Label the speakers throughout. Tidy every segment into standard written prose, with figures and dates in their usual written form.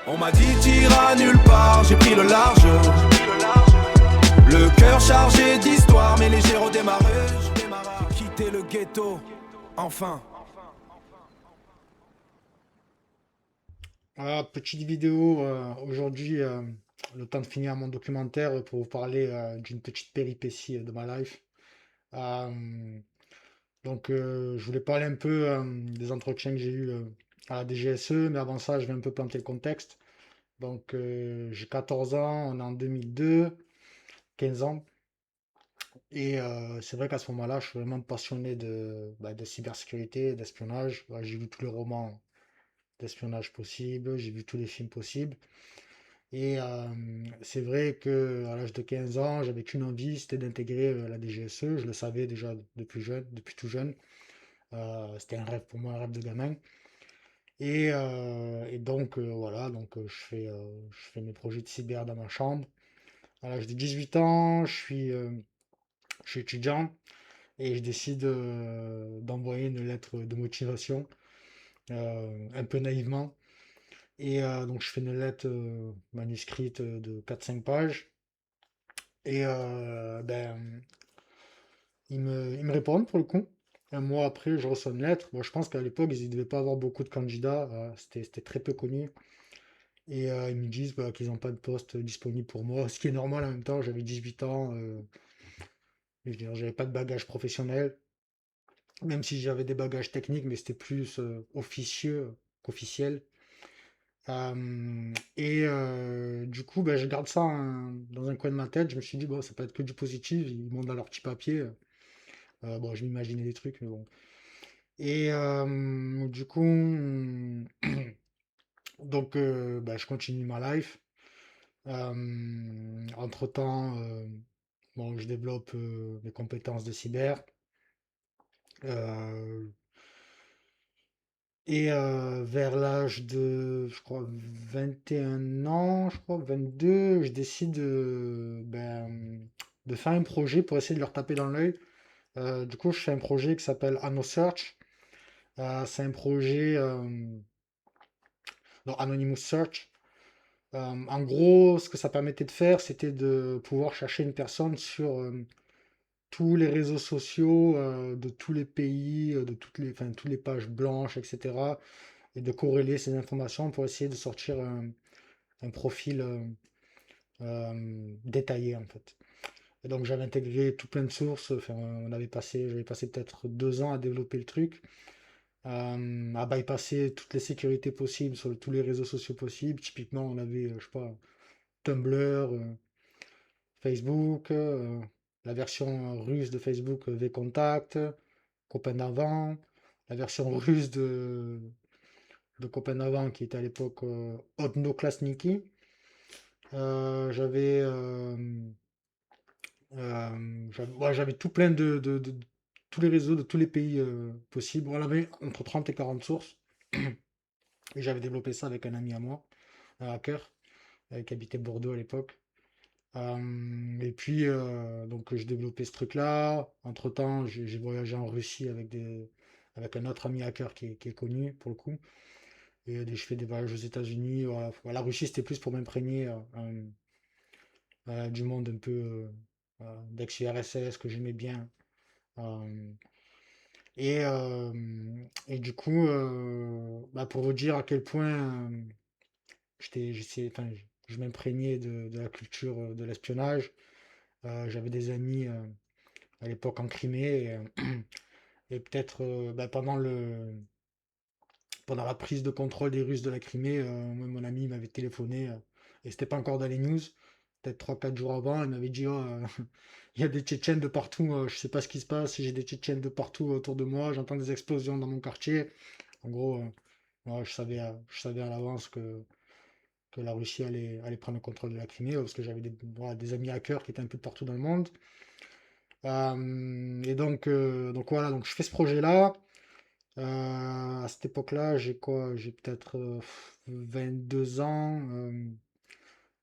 Speaker 1: On m'a dit t'iras nulle part, j'ai pris le large. Le cœur chargé d'histoire, mais léger au démarrage. J'ai quitté le ghetto, enfin.
Speaker 2: Petite vidéo aujourd'hui, le temps de finir mon documentaire pour vous parler d'une petite péripétie de ma life. Euh, je voulais parler un peu des entretiens que j'ai eus à la DGSE, mais avant ça, je vais un peu planter le contexte. J'ai 14 ans, on est en 2002, 15 ans, et c'est vrai qu'à ce moment-là, je suis vraiment passionné de cybersécurité, d'espionnage. J'ai vu tous les romans d'espionnage possibles, j'ai vu tous les films possibles. Et c'est vrai que à l'âge de 15 ans, j'avais qu'une envie, c'était d'intégrer la DGSE. Je le savais déjà depuis jeune, depuis tout jeune. C'était un rêve pour moi, un rêve de gamin. Voilà, je fais mes projets de cyber dans ma chambre. À l'âge de 18 ans, je suis étudiant et je décide d'envoyer une lettre de motivation, un peu naïvement. Je fais une lettre manuscrite de 4-5 pages. Et ils me répondent pour le coup. Un mois après, je reçois une lettre. Bon, je pense qu'à l'époque, ils ne devaient pas avoir beaucoup de candidats. C'était très peu connu. Et ils me disent bah, qu'ils n'ont pas de poste disponible pour moi. Ce qui est normal en même temps. J'avais 18 ans. Je veux dire, j'avais pas de bagage professionnel. Même si j'avais des bagages techniques, mais c'était plus officieux qu'officiel. Du coup, bah, je garde ça dans un coin de ma tête. Je me suis dit, bon, ça peut être que du positif. Ils montent dans leur petit papier. Bon, je m'imaginais des trucs, mais bon. Du coup, je continue ma life. Entre-temps, bon, je développe mes compétences de cyber. Euh, Vers l'âge de, je crois, 21 ans, je crois, 22, je décide de faire un projet pour essayer de leur taper dans l'œil. Du coup, je fais un projet qui s'appelle AnnoSearch. C'est un projet, Anonymous Search. En gros, ce que ça permettait de faire, c'était de pouvoir chercher une personne sur tous les réseaux sociaux de tous les pays, enfin, toutes les pages blanches, etc. Et de corréler ces informations pour essayer de sortir un profil détaillé, en fait. Et donc, j'avais intégré tout plein de sources. Enfin, j'avais passé peut-être 2 ans à développer le truc. À bypasser toutes les sécurités possibles sur tous les réseaux sociaux possibles. Typiquement, on avait, je sais pas, Tumblr, Facebook, la version russe de Facebook, VKontakte, Copain d'avant, la version russe de Copain d'avant qui était à l'époque Odnoklassniki. J'avais ouais, j'avais tout plein de tous les réseaux de tous les pays possibles. On avait entre 30 et 40 sources. Et j'avais développé ça avec un ami à moi, un hacker, qui habitait Bordeaux à l'époque. Je développais ce truc-là. Entre-temps, j'ai voyagé en Russie avec un autre ami hacker qui est connu pour le coup. Je fais des voyages aux États-Unis. Voilà. La Russie, c'était plus pour m'imprégner du monde un peu d'ex-URSS que j'aimais bien. Euh, pour vous dire à quel point je m'imprégnais de la culture de l'espionnage. J'avais des amis à l'époque en Crimée et peut-être pendant la prise de contrôle des Russes de la Crimée, mon ami m'avait téléphoné et c'était pas encore dans les news. Peut-être 3 4 jours avant, il m'avait dit oh, il y a des Tchétchènes de partout, je sais pas ce qui se passe, j'ai des Tchétchènes de partout autour de moi, j'entends des explosions dans mon quartier. En gros, ouais, je savais à l'avance que la Russie allait prendre le contrôle de la Crimée parce que j'avais voilà, des amis hackers qui étaient un peu de partout dans le monde. Voilà, donc je fais ce projet-là. À cette époque-là, j'ai quoi? J'ai peut-être 22 ans.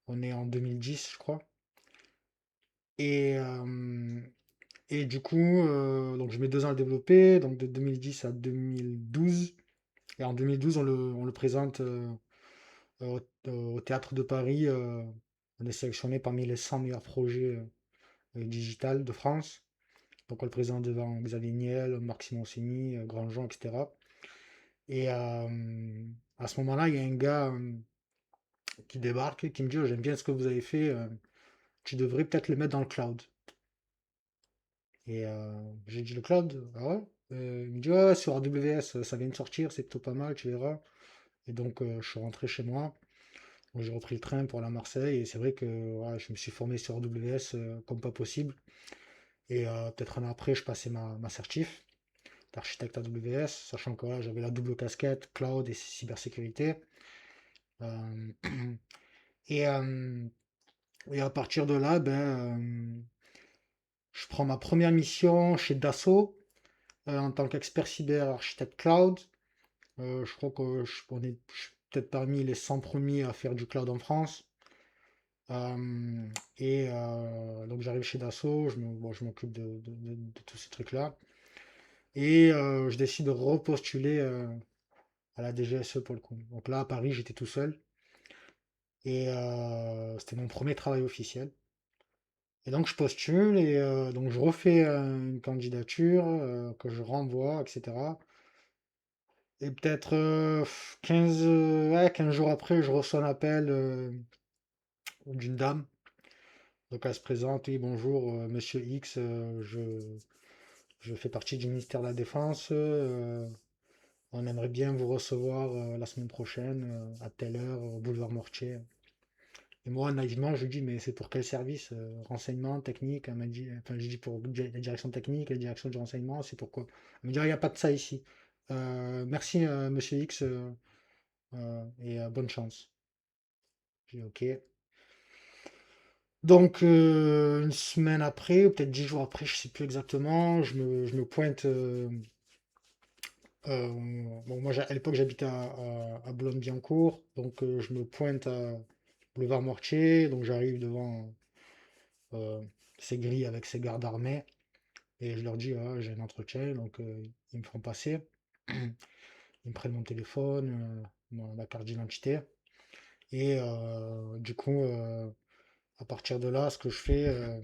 Speaker 2: On est en 2010, je crois. Et, euh, donc je mets 2 ans à le développer, donc de 2010 à 2012. Et en 2012, on le présente au Théâtre de Paris. On est sélectionné parmi les 100 meilleurs projets digital de France. Donc on le présente devant Xavier Niel, Marc Simoncini, Grandjean, etc. Et à ce moment-là, il y a un gars qui débarque, qui me dit: «Oh, j'aime bien ce que vous avez fait, tu devrais peut-être le mettre dans le cloud.» Et j'ai dit: «Le cloud? Ah ouais?» Il me dit: «Ouais, ouais, sur AWS, ça vient de sortir, c'est plutôt pas mal, tu verras.» Et donc je suis rentré chez moi. Donc, j'ai repris le train pour aller à Marseille. Et c'est vrai que ouais, je me suis formé sur AWS comme pas possible. Et peut-être un an après, je passais ma certif d'architecte AWS, sachant que voilà, j'avais la double casquette, cloud et cybersécurité. Euh, et, euh, et à partir de là, je prends ma première mission chez Dassault en tant qu'expert cyber architecte cloud. Je crois que je suis peut-être parmi les 100 premiers à faire du cloud en France. Donc j'arrive chez Dassault, bon, je m'occupe de tous ces trucs-là. Et je décide de repostuler à la DGSE pour le coup. Donc là, à Paris, j'étais tout seul. Et c'était mon premier travail officiel. Et donc je postule et donc je refais une candidature que je renvoie, etc. Et peut-être 15, ouais, 15 jours après, je reçois un appel d'une dame. Donc elle se présente: «Oui, bonjour, monsieur X, je fais partie du ministère de la Défense. On aimerait bien vous recevoir la semaine prochaine à telle heure au boulevard Mortier.» Et moi, naïvement, je lui dis: «Mais c'est pour quel service? Renseignement, technique?» Elle m'a dit, enfin, je dis: «Pour la direction technique, la direction du renseignement, c'est pourquoi?» Elle me dit: «Ah, il n'y a pas de ça ici. Merci, monsieur X, et bonne chance.» J'ai dit: «Ok.» Donc, une semaine après, ou peut-être 10 jours après, je sais plus exactement, je me pointe. Bon, moi, à l'époque, j'habitais à Boulogne-Billancourt, donc je me pointe à Boulevard Mortier, donc j'arrive devant euh, ces grilles avec ces gardes armés, et je leur dis: «Ah, j'ai un entretien.» Donc ils me font passer, ils me prennent mon téléphone, ma carte d'identité, et du coup, à partir de là, ce que je fais,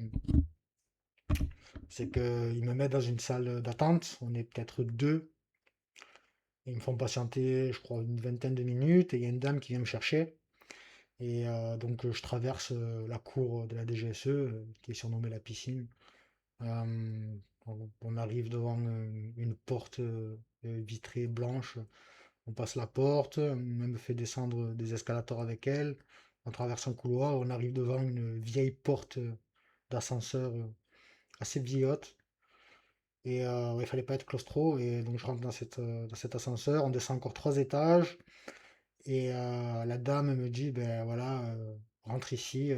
Speaker 2: c'est qu'ils me mettent dans une salle d'attente. On est peut-être deux. Ils me font patienter, je crois, une vingtaine de minutes, et il y a une dame qui vient me chercher. Et donc, je traverse la cour de la DGSE, qui est surnommée la piscine. Euh, on arrive devant une porte vitrée blanche. On passe la porte, on me fait descendre des escalators avec elle. On traverse un couloir, on arrive devant une vieille porte d'ascenseur assez vieillotte. Et ouais, il fallait pas être claustro. Et donc je rentre dans cet ascenseur, on descend encore 3 étages. Et la dame me dit: «Ben voilà, rentre ici.»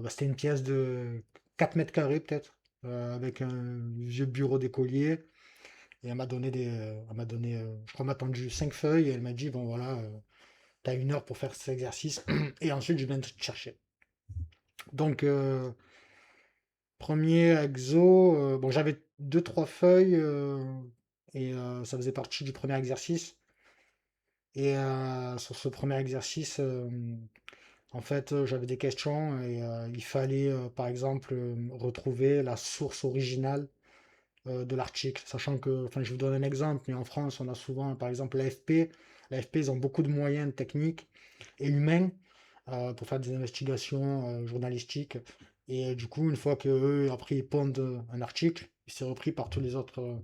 Speaker 2: C'était une pièce de 4 mètres carrés peut-être, avec un vieux bureau d'écolier. Et elle m'a donné, je crois, elle m'a tendu 5 feuilles, et elle m'a dit: «Bon voilà, t'as 1 heure pour faire cet exercice, et ensuite je viens te chercher.» Donc premier exo, bon, j'avais deux trois feuilles, et ça faisait partie du premier exercice. Et sur ce premier exercice, en fait, j'avais des questions, et il fallait, par exemple, retrouver la source originale de l'article. Sachant que, enfin, je vous donne un exemple, mais en France, on a souvent, par exemple, l'AFP. L'AFP, ils ont beaucoup de moyens techniques et humains pour faire des investigations journalistiques. Et du coup, une fois qu'eux, après, ils pondent un article, il s'est repris par tous les autres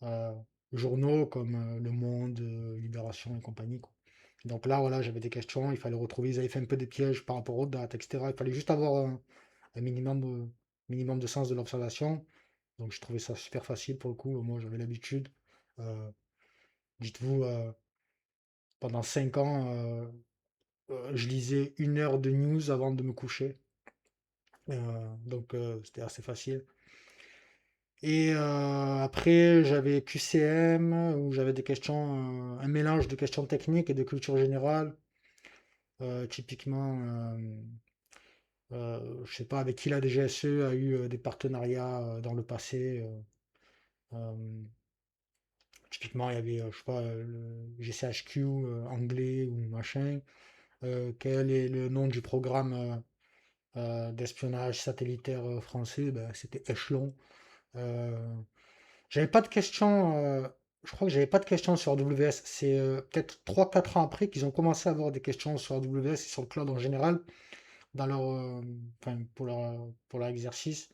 Speaker 2: euh, journaux comme Le Monde, Libération et compagnie, quoi. Donc là, voilà, j'avais des questions, il fallait retrouver, ils avaient fait un peu des pièges par rapport aux dates, etc. Il fallait juste avoir un minimum de sens de l'observation. Donc je trouvais ça super facile pour le coup. Moi, j'avais l'habitude. Euh, Dites-vous, pendant 5 ans, je lisais 1 heure de news avant de me coucher. Donc c'était assez facile. Et après, j'avais QCM, où j'avais des questions, un mélange de questions techniques et de culture générale. Typiquement, je sais pas avec qui la DGSE a eu des partenariats dans le passé. Euh, Typiquement, il y avait, je sais pas, le GCHQ anglais ou machin. Quel est le nom du programme d'espionnage satellitaire français? Ben, c'était Échelon. Euh, j'avais pas de questions. Je crois que j'avais pas de questions sur AWS. C'est peut-être 3 4 ans après qu'ils ont commencé à avoir des questions sur AWS et sur le cloud en général dans leur, enfin, pour leur exercice.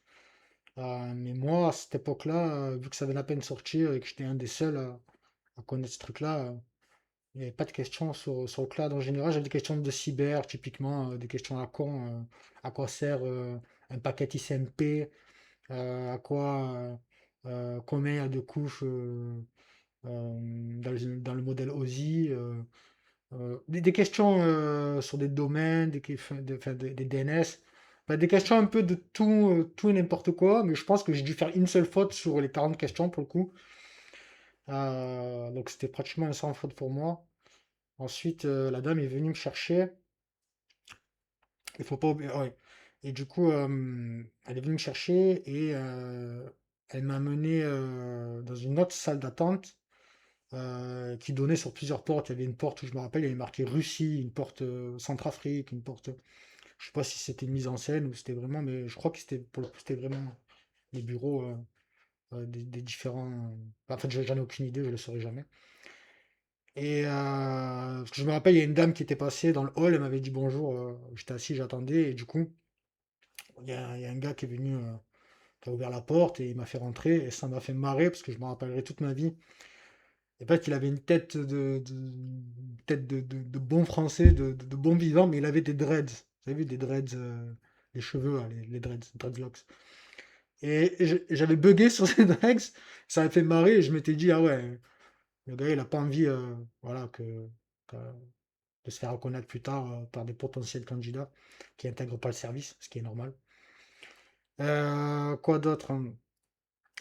Speaker 2: Mais moi, à cette époque-là, vu que ça venait à peine de sortir et que j'étais un des seuls à connaître ce truc-là, il n'y avait pas de questions sur le cloud en général. J'avais des questions de cyber, typiquement, des questions à con. À quoi sert un paquet ICMP? À quoi, combien il y a de couches dans le modèle OSI? Des questions sur des domaines, enfin, des DNS. Enfin, des questions un peu de tout et n'importe quoi, mais je pense que j'ai dû faire une seule faute sur les 40 questions pour le coup. Donc c'était pratiquement un sans faute pour moi. Ensuite, la dame est venue me chercher. Il faut pas oublier. Ouais. Et du coup, elle est venue me chercher et elle m'a amené dans une autre salle d'attente qui donnait sur plusieurs portes. Il y avait une porte où je me rappelle, il y avait marqué Russie, une porte Centrafrique, une porte. Je sais pas si c'était une mise en scène ou c'était vraiment, mais je crois que c'était pour le coup, c'était vraiment les bureaux des différents. En fait, j'en ai aucune idée, je le saurai jamais. Et parce que je me rappelle, il y a une dame qui était passée dans le hall, elle m'avait dit bonjour, j'étais assis, j'attendais, et du coup, il y a un gars qui est venu, qui a ouvert la porte et il m'a fait rentrer, et ça m'a fait marrer parce que je me rappellerai toute ma vie. Et en fait, il avait une tête de bon français, de bon vivant, mais il avait des dreads. Vous avez vu, des dreads, les cheveux, là, les dreads, dreadlocks. Et j'avais bugué sur ces dreads, ça m'a fait marrer, et je m'étais dit, ah ouais, le gars, il a pas envie, voilà, que- de se faire reconnaître plus tard par des potentiels candidats qui n'intègrent pas le service, ce qui est normal. Quoi d'autre, hein.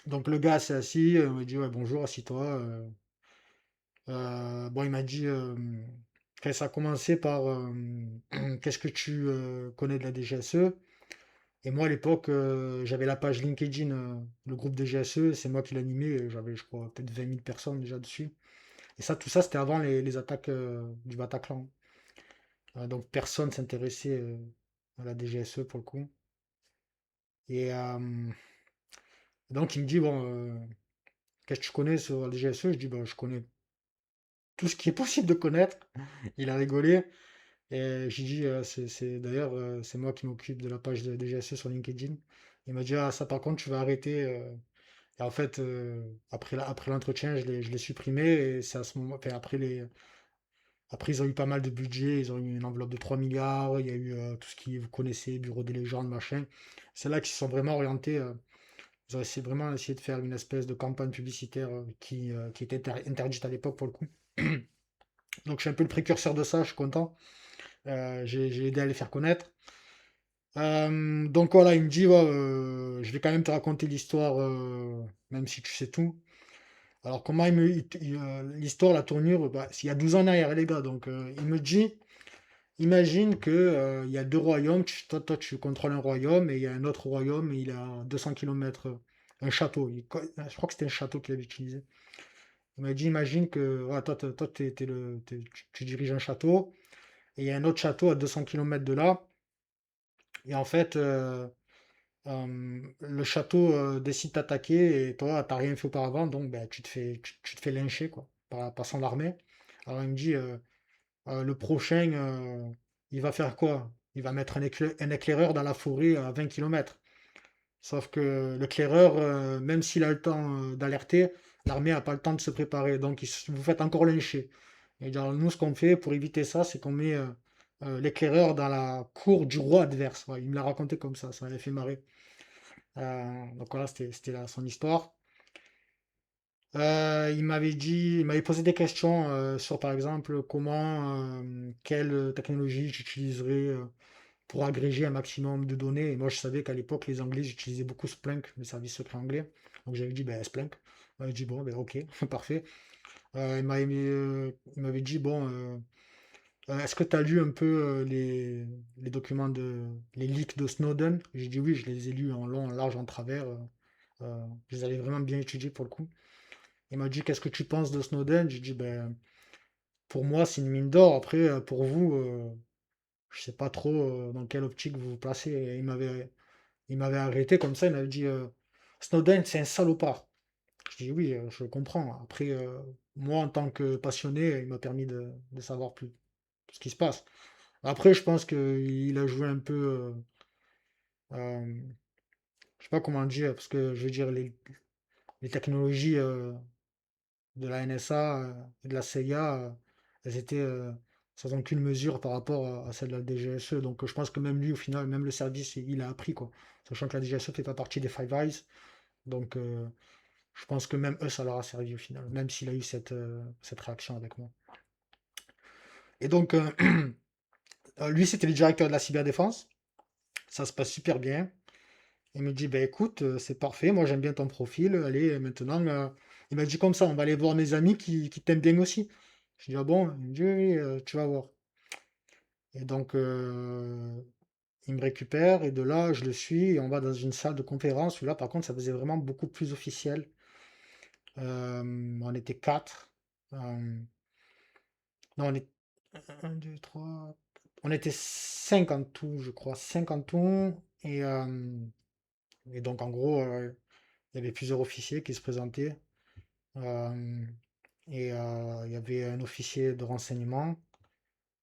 Speaker 2: Donc le gars s'est assis, il m'a dit ouais, bonjour, assis-toi. Bon, il m'a dit que ça a commencé par qu'est-ce que tu connais de la DGSE? Et moi à l'époque, j'avais la page LinkedIn, le groupe DGSE, c'est moi qui l'animais, et j'avais je crois peut-être 20 000 personnes déjà dessus. Et ça, tout ça, c'était avant les attaques du Bataclan. Donc personne s'intéressait à la DGSE pour le coup. Et donc il me dit, bon, qu'est-ce que tu connais sur la DGSE? Je dis, bah, je connais tout ce qui est possible de connaître. Il a rigolé. Et j'ai dit, d'ailleurs, c'est moi qui m'occupe de la page de DGSE sur LinkedIn. Il m'a dit, ah, ça par contre, tu vas arrêter. Et en fait, après l'entretien, je l'ai supprimé. Et c'est à ce moment, enfin, après, ils ont eu pas mal de budget. Ils ont eu une enveloppe de 3 milliards. Il y a eu tout ce qui, vous connaissez, Bureau des légendes, machin. C'est là qu'ils se sont vraiment orientés. Ils ont vraiment essayé de faire une espèce de campagne publicitaire qui était interdite à l'époque pour le coup. Donc je suis un peu le précurseur de ça, je suis content. J'ai aidé à les faire connaître. Donc voilà, il me dit, ouais, je vais quand même te raconter l'histoire, même si tu sais tout. Alors comment l'histoire, la tournure, bah, il y a 12 ans en arrière, les gars. Donc il me dit, imagine que il y a deux royaumes. Toi, tu contrôles un royaume et il y a un autre royaume, il a 200 km, un château. Je crois que c'était un château qu'il avait utilisé. Il m'a dit, imagine que ouais, toi tu diriges un château et il y a un autre château à 200 km de là. Et en fait, le château décide d'attaquer et toi, t'as rien fait auparavant, donc ben, tu te fais lyncher quoi, par son armée. Alors il me dit, le prochain, il va faire quoi? Il va mettre un éclaireur dans la forêt à 20 km. Sauf que l'éclaireur, même s'il a le temps d'alerter, l'armée n'a pas le temps de se préparer. Donc vous faites encore lyncher. Et genre, nous, ce qu'on fait pour éviter ça, c'est qu'on met l'éclaireur dans la cour du roi adverse. Ouais, il me l'a raconté comme ça m'avait fait marrer. Donc voilà, c'était là son histoire. Il m'avait posé des questions sur par exemple quelle technologie j'utiliserais pour agréger un maximum de données. Et moi, je savais qu'à l'époque, les Anglais, utilisaient beaucoup Splunk, le service secret anglais. Donc j'avais dit, ben, Splunk. Il m'avait dit, bon, ben, ok, parfait. Il m'avait dit, bon, est-ce que tu as lu un peu les documents les leaks de Snowden? J'ai dit oui, je les ai lus en long, en large, en travers. Je les avais vraiment bien étudiés pour le coup. Il m'a dit, qu'est-ce que tu penses de Snowden? J'ai dit, ben, pour moi, c'est une mine d'or. Après, pour vous, je sais pas trop dans quelle optique vous vous placez. Et il m'avait arrêté comme ça, il m'avait dit, Snowden, c'est un salopard. Je dis, oui, je comprends. Après, moi, en tant que passionné, il m'a permis de savoir plus ce qui se passe. Après, je pense qu'il a joué un peu, je sais pas comment dire, parce que je veux dire, les technologies de la NSA et de la CIA, elles étaient sans aucune mesure par rapport à celle de la DGSE. Donc je pense que même lui, au final, même le service, il a appris, quoi. Sachant que la DGSE fait pas partie des Five Eyes. Donc je pense que même eux, ça leur a servi au final, même s'il a eu cette réaction avec moi. Et donc, lui, c'était le directeur de la cyberdéfense. Ça se passe super bien. Il me dit, ben écoute, c'est parfait, moi j'aime bien ton profil. Allez, maintenant, il m'a dit comme ça, on va aller voir mes amis qui t'aiment bien aussi. Je dis, ah bon? Il me dit, oui, oui, tu vas voir. Et donc, il me récupère et de là, je le suis et on va dans une salle de conférence où là, par contre, ça faisait vraiment beaucoup plus officiel. On était quatre. Euh, non, on est un, deux, trois. On était cinq en tout, je crois. Cinq en tout. Et donc, en gros, il y avait plusieurs officiers qui se présentaient. Euh, il y avait un officier de renseignement,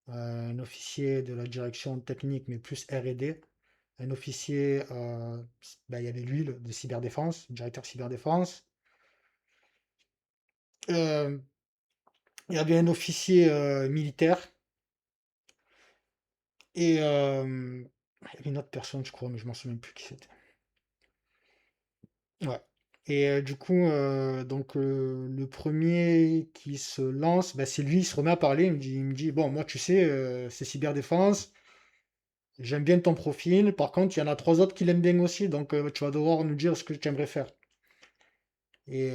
Speaker 2: un officier de la direction technique, mais plus R&D, un officier, ben, il y avait lui, de cyberdéfense, le directeur cyberdéfense. Euh, il y avait un officier militaire et il y avait une autre personne, je crois, mais je m'en souviens plus qui c'était. Ouais. Et du coup, donc le premier qui se lance, ben, c'est lui, il se remet à parler, il me dit, bon, moi, tu sais, c'est cyberdéfense, j'aime bien ton profil, par contre, il y en a trois autres qui l'aiment bien aussi, donc tu vas devoir nous dire ce que tu aimerais faire. Et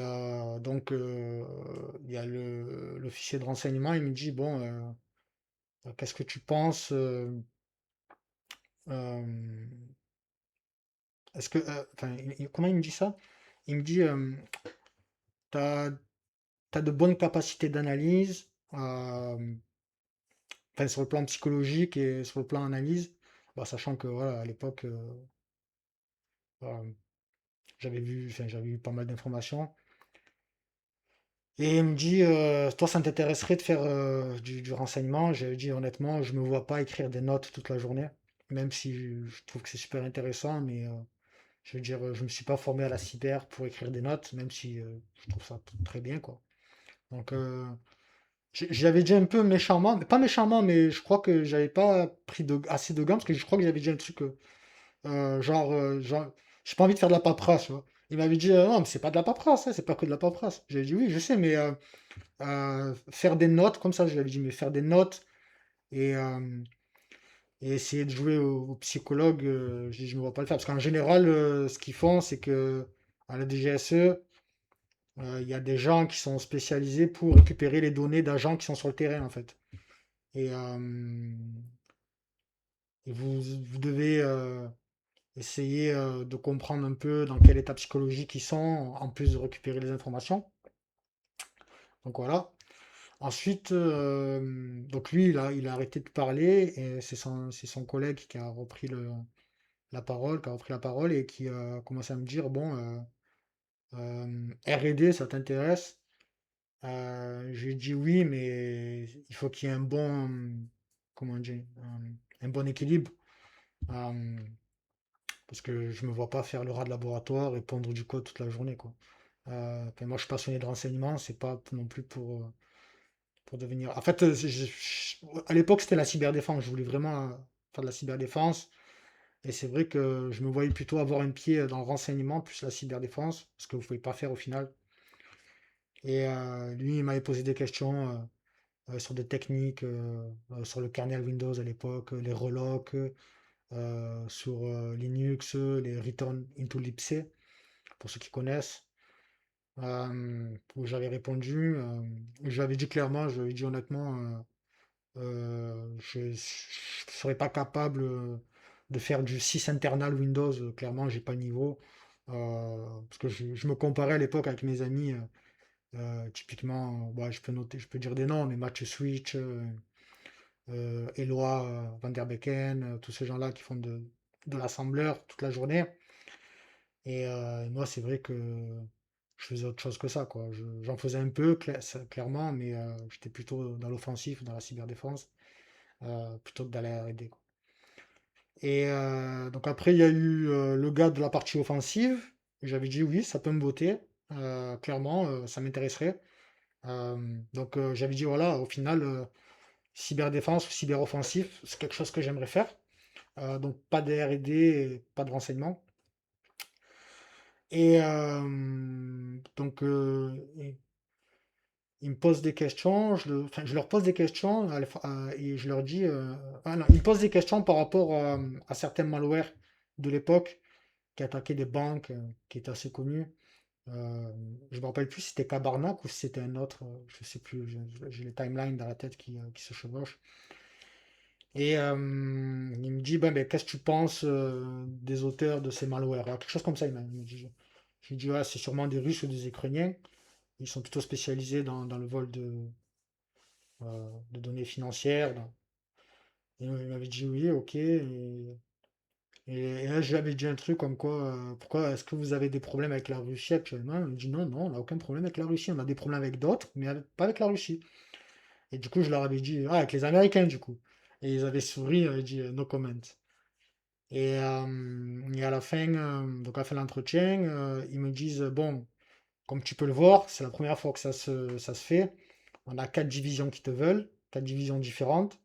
Speaker 2: donc, il y a l'officier de renseignement, il me dit, bon, qu'est-ce que tu penses euh, est-ce que, enfin, comment il me dit ça? Il me dit, t'as, t'as de bonnes capacités d'analyse, enfin, sur le plan psychologique et sur le plan analyse, bah, sachant que, voilà, à l'époque, euh, j'avais vu pas mal d'informations. Et il me dit, toi, ça t'intéresserait de faire du renseignement? J'ai dit honnêtement, je me vois pas écrire des notes toute la journée, même si je trouve que c'est super intéressant, mais je veux dire, je me suis pas formé à la cyber pour écrire des notes, même si je trouve ça très bien, quoi. Donc, j'avais dit un peu méchamment, mais pas méchamment, mais je crois que j'avais pas pris assez de gants, parce que je crois que j'avais dit un truc genre, j'ai pas envie de faire de la paperasse, tu vois. Il m'avait dit, non, mais c'est pas de la paperasse, hein, c'est pas que de la paperasse. J'ai dit, oui, je sais, mais faire des notes comme ça, je lui avais dit, mais faire des notes et, euh, et essayer de jouer au psychologue, je dis, je ne vois pas le faire. Parce qu'en général, ce qu'ils font, c'est que à la DGSE, il y a des gens qui sont spécialisés pour récupérer les données d'agents qui sont sur le terrain, en fait. Et, et vous devez essayer de comprendre un peu dans quel état psychologique ils sont, en plus de récupérer les informations. Donc voilà. Ensuite, donc lui, il a arrêté de parler et c'est son collègue qui a repris la parole et qui a commencé à me dire, bon, R&D, ça t'intéresse? J'ai dit oui, mais il faut qu'il y ait un bon, comment dire, un bon équilibre, euh, parce que je me vois pas faire le rat de laboratoire et pondre du code toute la journée, quoi. Enfin, moi, je suis passionné de renseignement, c'est pas non plus pour devenir. En fait, à l'époque, c'était la cyberdéfense. Je voulais vraiment faire de la cyberdéfense. Et c'est vrai que je me voyais plutôt avoir un pied dans le renseignement, plus la cyberdéfense, ce que vous ne pouvez pas faire au final. Et lui, il m'avait posé des questions sur des techniques, sur le kernel Windows à l'époque, les relocks, sur Linux, les return into libc, pour ceux qui connaissent. Où j'avais répondu, j'avais dit clairement, je lui ai dit honnêtement, je ne serais pas capable de faire du 6 internal Windows. Clairement, j'ai pas le niveau. Parce que je me comparais à l'époque avec mes amis. Typiquement, bah, je peux dire des noms, mais Mathieu Switch, Eloi Van der Becken, tous ces gens-là qui font de l'assembleur toute la journée. Et moi, c'est vrai que je faisais autre chose que ça, quoi. J'en faisais un peu, clairement, mais j'étais plutôt dans l'offensif, dans la cyberdéfense, plutôt que dans la R&D, quoi. Et donc après, il y a eu le gars de la partie offensive. J'avais dit oui, ça peut me botter. Clairement, ça m'intéresserait. J'avais dit voilà, au final, cyberdéfense ou cyberoffensif, c'est quelque chose que j'aimerais faire. Donc pas de R&D, pas de renseignement. Et ils me posent des questions, enfin, je leur pose des questions et je leur dis... ah non, ils me posent des questions par rapport à certains malwares de l'époque qui attaquaient des banques, qui étaient assez connus. Je me rappelle plus si c'était Cabarnac ou si c'était un autre, je sais plus, j'ai les timelines dans la tête qui se chevauchent. Et il me dit, ben, qu'est-ce que tu penses des auteurs de ces malwares? Alors, quelque chose comme ça, il me dit. Je lui dis, ouais, c'est sûrement des Russes ou des Ukrainiens. Ils sont plutôt spécialisés dans le vol de données financières. Et il m'avait dit oui, ok. Et là, je lui avais dit un truc comme quoi, pourquoi est-ce que vous avez des problèmes avec la Russie actuellement? Il me dit non, non, on n'a aucun problème avec la Russie. On a des problèmes avec d'autres, mais pas avec la Russie. Et du coup, je leur avais dit, ah, avec les Américains, du coup. Et ils avaient souri, ils avaient dit no comment. Et à la fin, donc à la fin de l'entretien, ils me disent, bon, comme tu peux le voir, c'est la première fois que ça se fait. On a quatre divisions qui te veulent, quatre divisions différentes.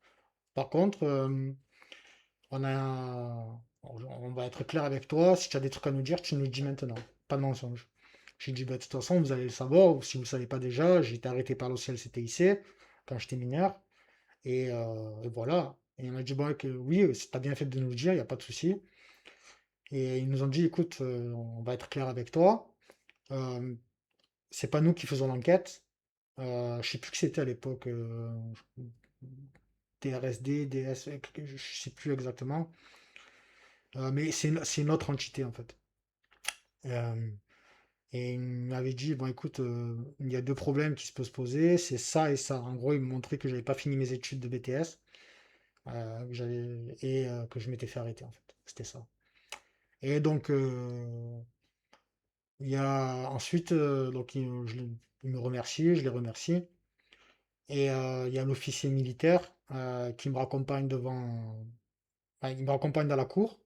Speaker 2: Par contre, on a, on va être clair avec toi. Si tu as des trucs à nous dire, tu nous le dis maintenant. Pas de mensonge. J'ai dit, bah, de toute façon, vous allez le savoir, ou si vous ne le savez pas déjà, j'ai été arrêté par l'OCLCTIC quand j'étais mineur. Et voilà. Et on m'a dit, bon, que oui, tu as bien fait de nous le dire, il n'y a pas de souci. Et ils nous ont dit, écoute, on va être clair avec toi. Euh, c'est pas nous qui faisons l'enquête. Je sais plus qui c'était à l'époque. TRSD, DS, je sais plus exactement. Mais c'est une autre entité en fait. Euh, et il m'avait dit, bon écoute, il y a deux problèmes qui se peuvent se poser, c'est ça et ça. En gros, il me montrait que j'avais pas fini mes études de BTS et que je m'étais fait arrêter en fait. C'était ça. Et donc, il y a ensuite, donc il me remercie, je les remercie. Et il y a l'officier militaire qui me raccompagne enfin, il me raccompagne dans la cour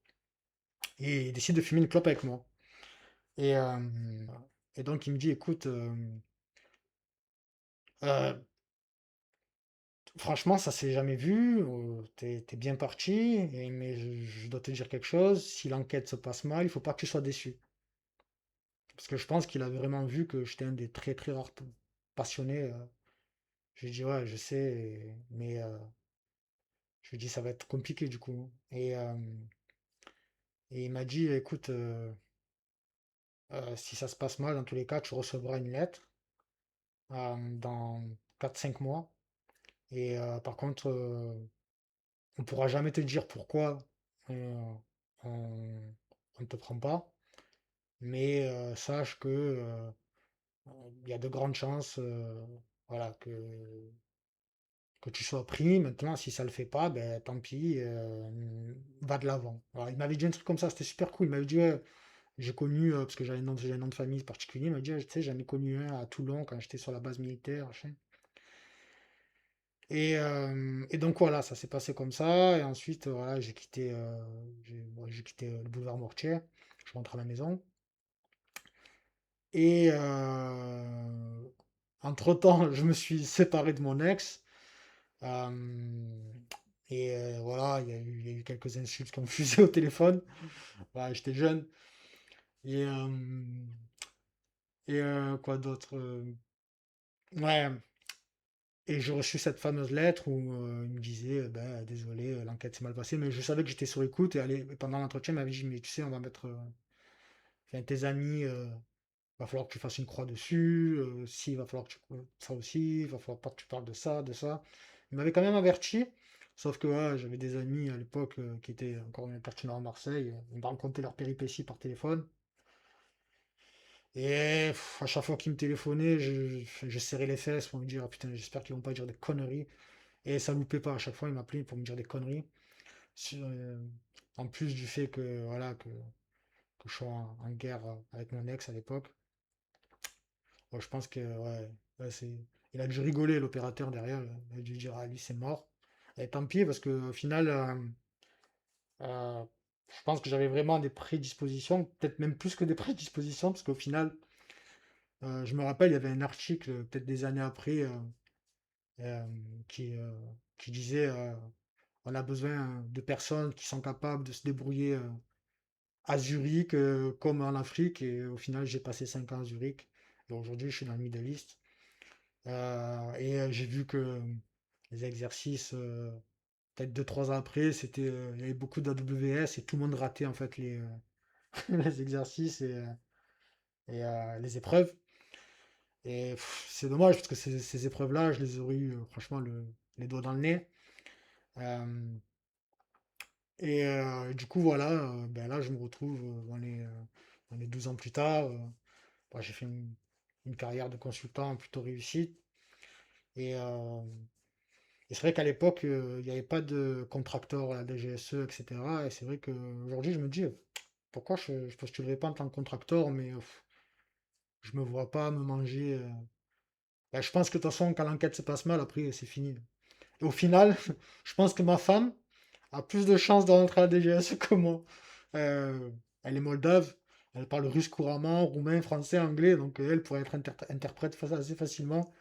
Speaker 2: et il décide de fumer une clope avec moi. Et, euh, et donc il me dit, écoute, euh, franchement, ça s'est jamais vu, t'es bien parti, mais je dois te dire quelque chose, si l'enquête se passe mal, il faut pas que tu sois déçu. Parce que je pense qu'il avait vraiment vu que j'étais un des très très rares passionnés. Je lui ai dit, ouais, je sais, mais je lui ai dit, ça va être compliqué du coup. Et il m'a dit, écoute, si ça se passe mal, dans tous les cas, tu recevras une lettre dans 4 5 mois. Et par contre, on ne pourra jamais te dire pourquoi on ne te prend pas. Mais sache que il y a de grandes chances voilà, que tu sois pris. Maintenant, si ça le fait pas, ben tant pis, va de l'avant. Voilà, il m'avait dit un truc comme ça, c'était super cool. Il m'avait dit, ouais, j'ai connu, parce que j'ai un nom de famille particulier, il m'a dit, ah, tu sais, j'en ai connu un à Toulon quand j'étais sur la base militaire, machin. Et donc voilà, ça s'est passé comme ça. Et ensuite, voilà, j'ai quitté le boulevard Mortier. Je rentre à la maison. Et entre-temps, je me suis séparé de mon ex. euh, voilà, il y a eu quelques insultes qu'on me fusait au téléphone. Voilà, j'étais jeune. Et, quoi d'autre? Ouais. Et j'ai reçu cette fameuse lettre où il me disait, ben, désolé, l'enquête s'est mal passée, mais je savais que j'étais sur écoute et pendant l'entretien, il m'avait dit, mais tu sais, on va mettre, enfin, tes amis, va falloir que tu fasses une croix dessus, si, va falloir que tu, ça aussi, il va falloir pas que tu parles de ça, de ça. Il m'avait quand même averti, sauf que ouais, j'avais des amis à l'époque qui étaient encore pertinents à Marseille, ils me racontaient leurs péripéties par téléphone. Et à chaque fois qu'ils me téléphonaient, je serrais les fesses pour me dire, ah, putain, j'espère qu'ils vont pas dire des conneries. Et ça loupait pas. À chaque fois, ils m'appelaient pour me dire des conneries. En plus du fait que, voilà, que je suis en guerre avec mon ex à l'époque. Bon, je pense que, ouais, il a dû rigoler, l'opérateur derrière. Il a dû dire, ah, lui, c'est mort. Et tant pis, parce qu'au final, euh, je pense que j'avais vraiment des prédispositions, peut-être même plus que des prédispositions, parce qu'au final, je me rappelle, il y avait un article, peut-être des années après, euh, qui, euh, qui disait on a besoin de personnes qui sont capables de se débrouiller à Zurich comme en Afrique. Et au final, j'ai passé 5 ans à Zurich. Et aujourd'hui, je suis dans le Middle East. J'ai vu que les exercices, peut-être 2 3 ans après, il y avait beaucoup d'AWS et tout le monde ratait en fait les exercices les épreuves. Et c'est dommage parce que ces épreuves-là, je les aurais eu franchement les doigts dans le nez. Euh, du coup, voilà, ben là, je me retrouve dans les 12 ans plus tard. Bon, j'ai fait une carrière de consultant plutôt réussie. Et, euh, et c'est vrai qu'à l'époque, il n'y avait pas de contracteur à la DGSE, etc. Et c'est vrai qu'aujourd'hui, je me dis, pourquoi je ne postulerais pas en tant que contracteur, mais je me vois pas me manger. Ben, je pense que de toute façon, quand l'enquête se passe mal, après, c'est fini. Et au final, je pense que ma femme a plus de chances de rentrer à la DGSE que moi. Euh, Elle est moldave, elle parle russe couramment, roumain, français, anglais, donc elle pourrait être interprète assez facilement.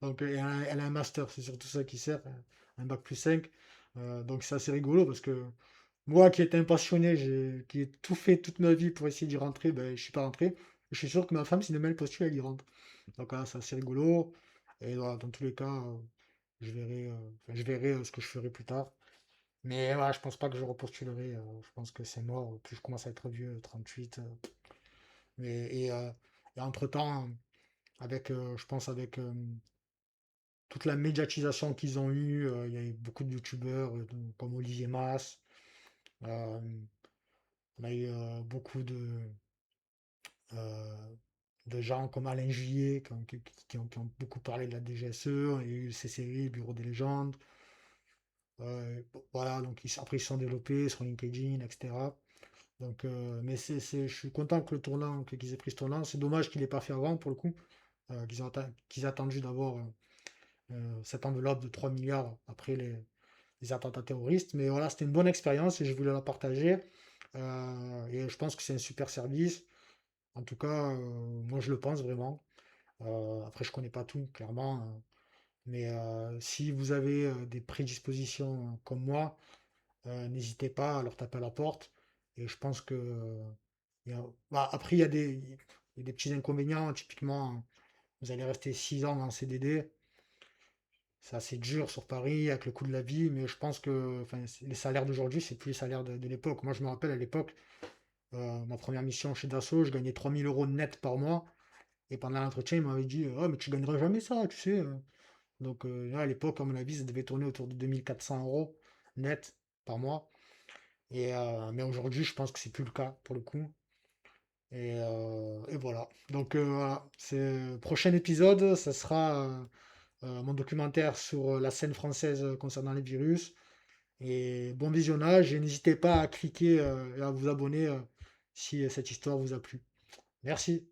Speaker 2: Donc elle a un master, c'est surtout ça qui sert, un bac plus 5. Donc c'est assez rigolo parce que moi qui étais un passionné, qui ai tout fait toute ma vie pour essayer d'y rentrer, ben, je suis pas rentré. Je suis sûr que ma femme, si demain elle postule, elle y rentre. Donc voilà, c'est assez rigolo. Et voilà, dans tous les cas, je verrai ce que je ferai plus tard. Mais voilà, je pense pas que je repostulerai. Je pense que c'est mort. Plus je commence à être vieux, 38. Mais, et, euh, et entre-temps, je pense avec toute la médiatisation qu'ils ont eue, il y a eu beaucoup de youtubeurs comme Olivier Mas. euh, on a eu euh, de gens comme Alain Juillet qui ont beaucoup parlé de la DGSE. Il y a eu ces séries, Bureau des légendes. Voilà, donc après ils se sont développés sur LinkedIn, etc. Donc, mais je suis content que qu'ils aient pris ce tournant. C'est dommage qu'ils l'aient pas fait avant, pour le coup, qu'ils aient attendu d'avoir cette enveloppe de 3 milliards après les attentats terroristes. Mais voilà, c'était une bonne expérience et je voulais la partager. Et je pense que c'est un super service. En tout cas, moi je le pense vraiment. Après, je connais pas tout, clairement. Mais si vous avez des prédispositions comme moi, n'hésitez pas à leur taper à la porte. Et je pense que bah, après, il y a des petits inconvénients. Typiquement, vous allez rester 6 ans en CDD. C'est assez dur sur Paris avec le coût de la vie, mais je pense que enfin, les salaires d'aujourd'hui, c'est plus les salaires de l'époque. Moi, je me rappelle à l'époque, ma première mission chez Dassault, je gagnais 3 000 € net par mois. Et pendant l'entretien, il m'avait dit, oh, mais tu gagneras jamais ça, tu sais. Donc là, à l'époque, à mon avis, ça devait tourner autour de 2 400 € net par mois. Mais aujourd'hui, je pense que c'est plus le cas pour le coup. Et voilà. Donc voilà, prochain épisode, ça sera mon documentaire sur la scène française concernant les virus. Et bon visionnage, et n'hésitez pas à cliquer et à vous abonner si cette histoire vous a plu. Merci.